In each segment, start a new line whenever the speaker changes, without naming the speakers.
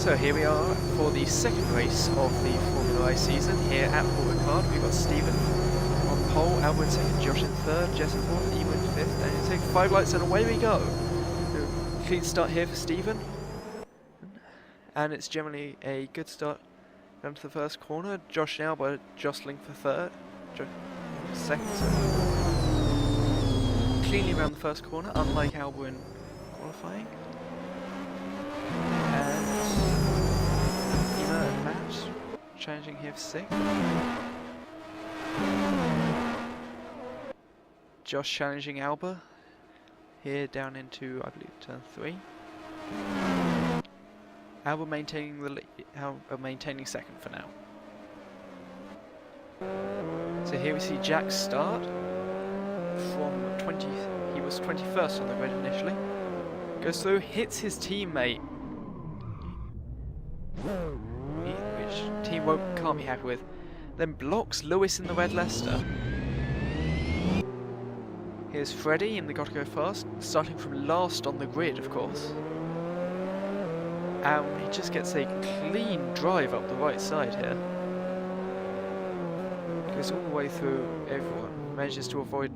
So here we are for the second race of the Formula I season here at Paul Ricard. We've got Stephen on pole, Albert in second, Josh in third, Jess in fourth, Emo in fifth, and in sixth. 5 lights and away we go. Clean start here for Stephen. And it's generally a good start down to the first corner. Josh and Albert jostling for third. Second, cleanly around the first corner, unlike Albert in qualifying. And Ema and Matt challenging here for sixth. Josh challenging Alba here down into, I believe, turn 3. Alba maintaining the maintaining second for now. So here we see Jack start from 20. He was 21st on the grid initially. Goes through, hits his teammate, which team can't be happy with. Then blocks Lewis in the red Leicester. Here's Freddie in the Gotta Go Fast, starting from last on the grid, of course. And he just gets a clean drive up the right side here. Goes all the way through everyone, manages to avoid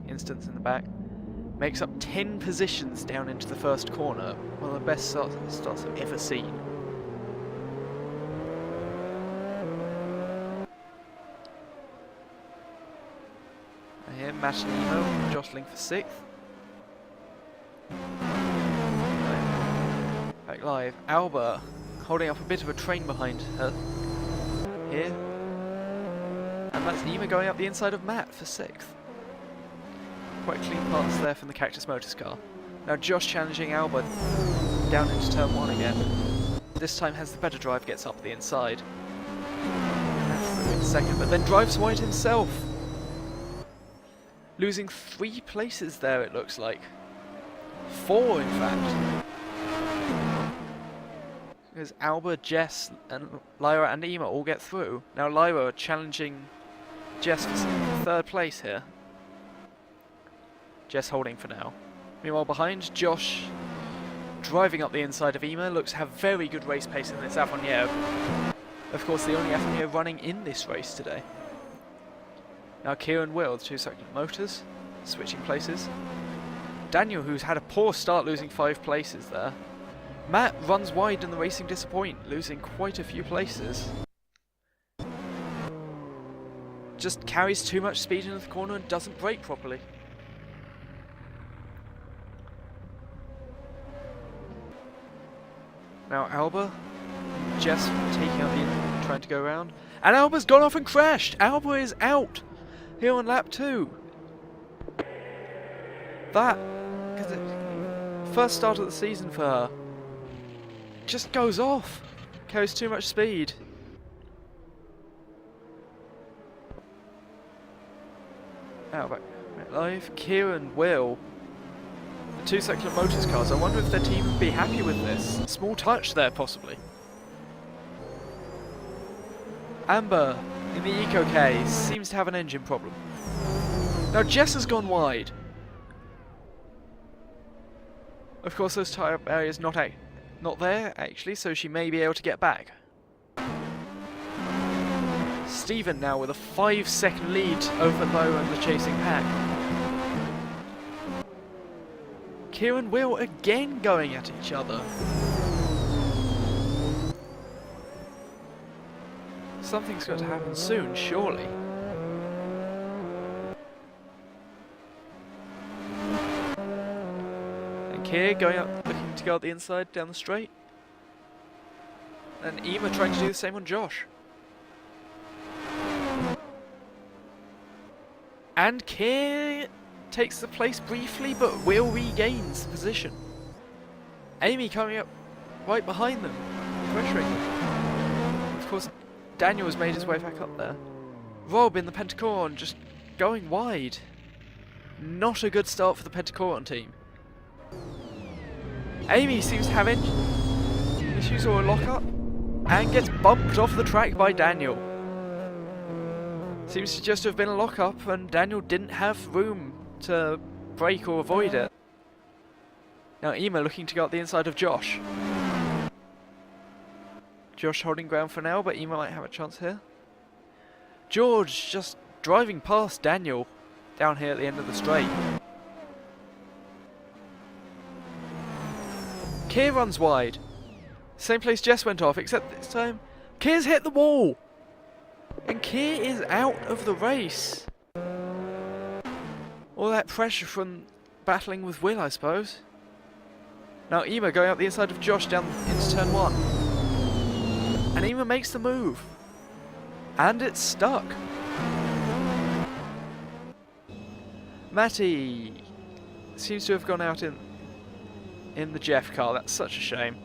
incidents in the back. Makes up 10 positions down into the first corner, one of the best starts I've ever seen. And here, Matt and Emo jostling for 6th. Back live, Alba holding up a bit of a train behind her here. And that's Emo going up the inside of Matt for 6th. Quite clean parts there from the Cactus Motors car. Now Josh challenging Albert down into turn 1 again. This time has the better drive, gets up the inside. That's in second, but then drives wide himself. Losing 3 places there, it looks like. 4 in fact. Because Albert, Jess, and Lyra and Ema all get through. Now Lyra challenging Jess for 3rd place here. Jess holding for now. Meanwhile behind, Josh driving up the inside of Ema, looks to have very good race pace in this Avonier. Of course the only Avonier running in this race today. Now Kieran Will, the 2 Succulent Motors, switching places. Daniel, who's had a poor start, losing 5 places there. Matt runs wide and the Racing Disappoint, losing quite a few places. Just carries too much speed into the corner and doesn't brake properly. Now Alba, Jess taking out the trying to go around, and Alba's gone off and crashed. Alba is out here on lap 2. That, because first start of the season for her, just goes off, carries too much speed. Now back live, Kieran Will. 2 Succulent Motors cars. I wonder if their team would be happy with this. Small touch there, possibly. Amber in the Eco K seems to have an engine problem. Now Jess has gone wide. Of course, those tyre barriers not there actually, so she may be able to get back. Stephen now with a 5-second lead over Lowe and the chasing pack. Kieran Will again going at each other. Something's got to happen soon, surely. And Kier going up, looking to go out the inside, down the straight. And Ema trying to do the same on Josh. And Kier takes the place briefly, but Will regains position. Amy coming up right behind them, pressuring them. Of course, Daniel has made his way back up there. Rob in the Pentacoron just going wide. Not a good start for the Pentacoron team. Amy seems to have engine issues or a lock-up, and gets bumped off the track by Daniel. Seems to just have been a lock-up, and Daniel didn't have room to brake or avoid it. Now Ema looking to go up the inside of Josh. Josh holding ground for now, but Ema might have a chance here. George just driving past Daniel down here at the end of the straight. Keir runs wide. Same place Jess went off, except this time Keir's hit the wall. And Keir is out of the race. All that pressure from battling with Will, I suppose. Now Ema going up the inside of Josh down into turn 1. And Ema makes the move. And it's stuck. Matty seems to have gone out in the Jeff car. That's such a shame.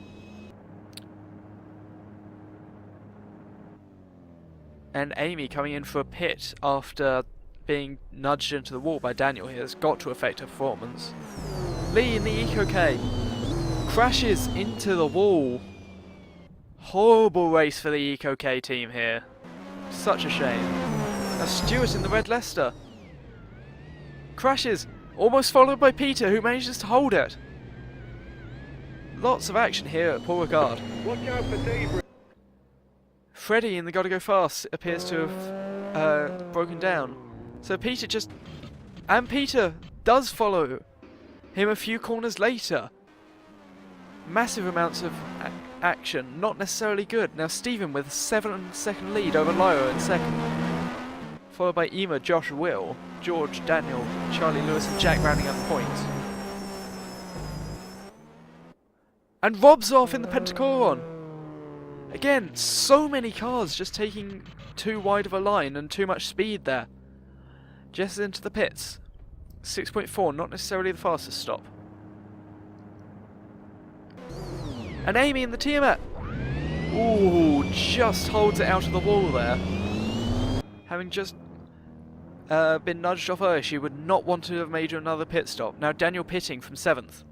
And Amy coming in for a pit after being nudged into the wall by Daniel here has got to affect her performance. Lee in the Eco-K crashes into the wall. Horrible race for the Eco-K team here. Such a shame. Now Stewart in the Red Leicester crashes, almost followed by Peter, who manages to hold it. Lots of action here at Paul Ricard.
Watch out for Dave.
Freddie in the Gotta Go Fast appears to have broken down. So Peter Peter does follow him a few corners later. Massive amounts of action, not necessarily good. Now Stephen with a 7-second lead over Lyra in second. Followed by Ema, Josh, Will, George, Daniel, Charlie, Lewis and Jack rounding up the points. And Rob's off in the Pentacoron. Again, so many cars just taking too wide of a line and too much speed there. Jess is into the pits. 6.4, not necessarily the fastest stop. And Amy in the Tiamat. Ooh, just holds it out of the wall there. Having just been nudged off earlier, she would not want to have made another pit stop. Now Daniel pitting from 7th.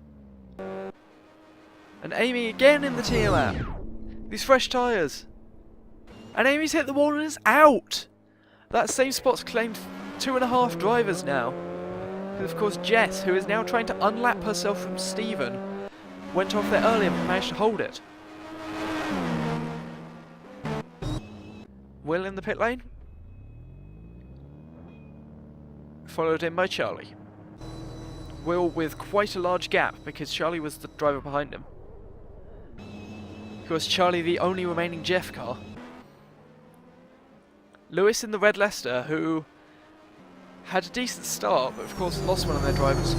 And Amy again in the Tiamat. These fresh tyres. And Amy's hit the wall and is out. That same spot's claimed 2.5 drivers now. And of course Jess, who is now trying to unlap herself from Stephen, went off there earlier but managed to hold it. Will in the pit lane. Followed in by Charlie. Will with quite a large gap because Charlie was the driver behind him. Of course, Charlie the only remaining Jeff car. Lewis in the Red Leicester, who had a decent start, but of course lost one of their drivers.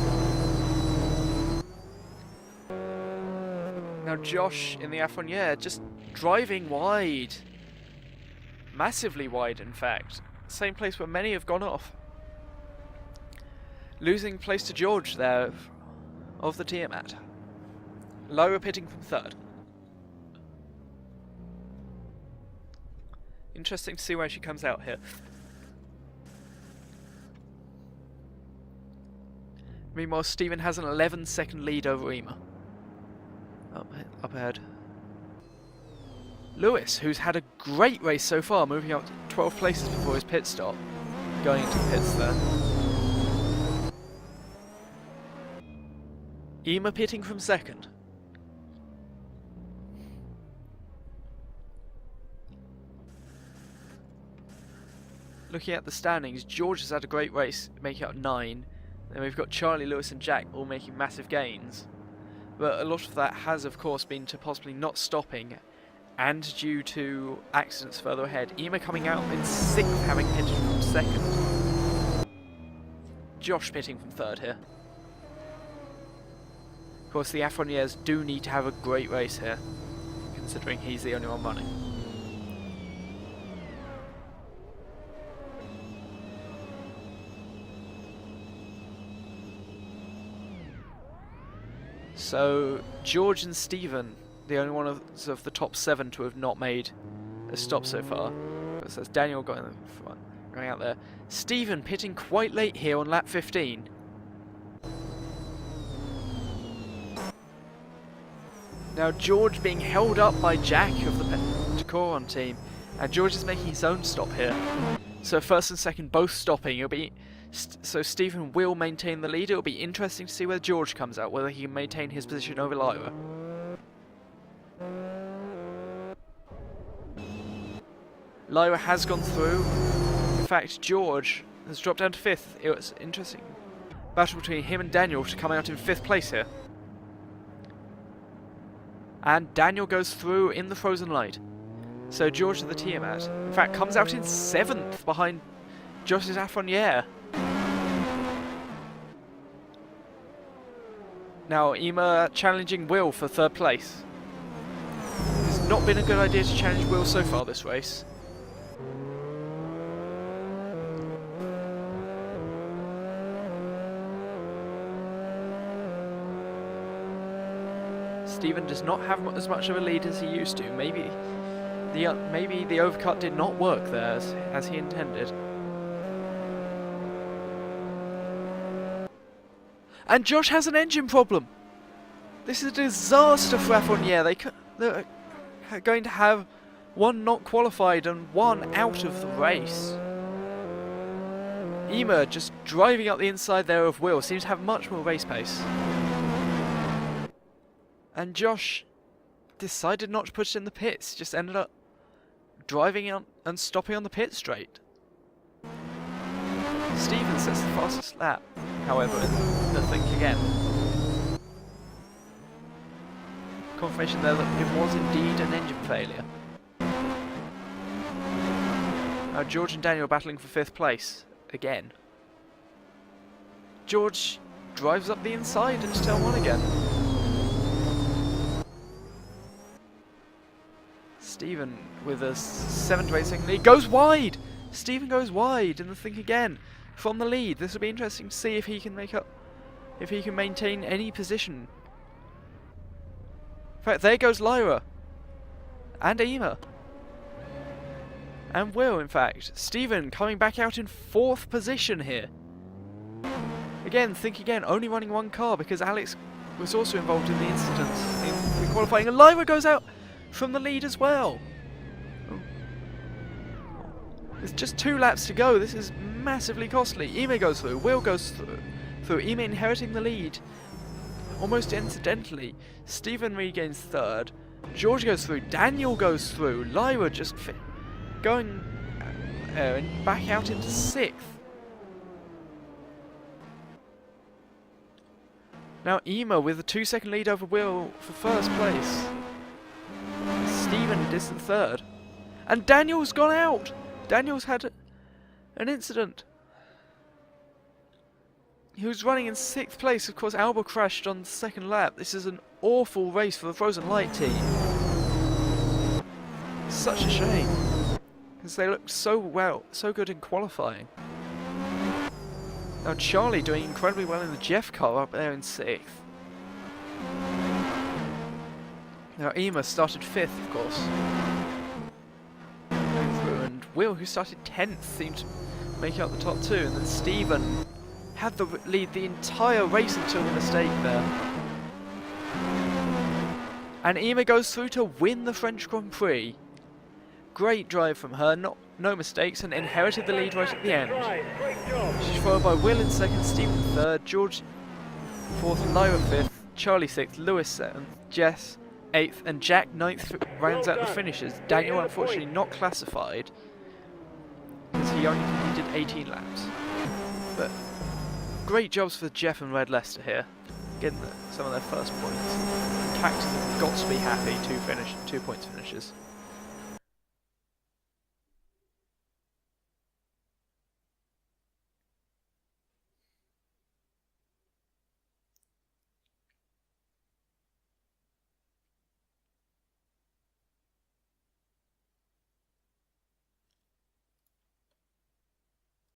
Now Josh in the F1 just driving wide. Massively wide, in fact. Same place where many have gone off. Losing place to George there of the Tiamat. Lyra pitting from 3rd. Interesting to see where she comes out here. Meanwhile, Stephen has an 11-second lead over Ema. Up ahead. Lewis, who's had a great race so far, moving up 12 places before his pit stop. Going into the pits there. Ema pitting from 2nd. Looking at the standings, George has had a great race, making up 9. Then we've got Charlie, Lewis and Jack all making massive gains. But a lot of that has, of course, been to possibly not stopping and due to accidents further ahead. Ema coming out in 6th, having pitted from 2nd. Josh pitting from 3rd here. Of course, the Afroniers do need to have a great race here, considering he's the only one running. So, George and Stephen, the only one of the top 7 to have not made a stop so far. So that's Daniel going out there. Stephen pitting quite late here on lap 15. Now George being held up by Jack of the Pentacoron team, and George is making his own stop here. So 1st and 2nd both stopping. It'll be so Stephen will maintain the lead. It'll be interesting to see where George comes out, whether he can maintain his position over Lyra. Lyra has gone through. In fact, George has dropped down to 5th. It was interesting battle between him and Daniel to come out in 5th place here. And Daniel goes through in the Frozen Light. So George of the Tiamat, in fact, comes out in 7th behind Josh's Affroniere. Now Ema challenging Will for 3rd place. It's not been a good idea to challenge Will so far this race. Stephen does not have as much of a lead as he used to. Maybe the overcut did not work there as he intended. And Josh has an engine problem. This is a disaster for Affroniere. They're going to have one not qualified and one out of the race. Ema just driving up the inside there of Will seems to have much more race pace. And Josh decided not to push it in the pits, just ended up driving out and stopping on the pit straight. Stephen sets the fastest lap, however, in the Think Again. Confirmation there that it was indeed an engine failure. Now George and Daniel battling for 5th place, again. George drives up the inside into turn 1 again. Stephen with a 7 to 8 second lead goes wide! Stephen goes wide in the Think Again from the lead. This will be interesting to see if he can maintain any position. In fact, there goes Lyra. And Ema. And Will, in fact. Stephen coming back out in 4th position here. Again, Think Again, only running 1 car because Alex was also involved in the incident in qualifying. And Lyra goes out from the lead as well. There's just 2 laps to go. This is massively costly. Ema goes through. Will goes through. Ema inheriting the lead almost incidentally. Stephen regains 3rd. George goes through. Daniel goes through. Lyra just going and back out into 6th. Now Ema with a 2-second lead over Will for 1st place. Stephen distant 3rd. And Daniel's gone out! Daniel's had an incident. He was running in 6th place. Of course, Alba crashed on the 2nd lap. This is an awful race for the Frozen Light team. Such a shame. Because they looked so good in qualifying. Now Charlie doing incredibly well in the Jeff car up there in 6th. Now Ema started 5th, of course. And Will, who started 10th, seemed to make out the top 2. And then Stephen had the lead the entire race until the mistake there. And Ema goes through to win the French Grand Prix. Great drive from her, no mistakes, and inherited the lead right at the end. She's followed by Will in 2nd, Stephen 3rd, George 4th, Lyra 5th, Charlie 6th, Lewis 7th, Jess 8th, and Jack 9th rounds out the finishes. Daniel unfortunately not classified, because he only completed 18 laps. But great jobs for Jeff and Red Leicester here, getting some of their first points. Cactus have got to be happy, 2 points finishes.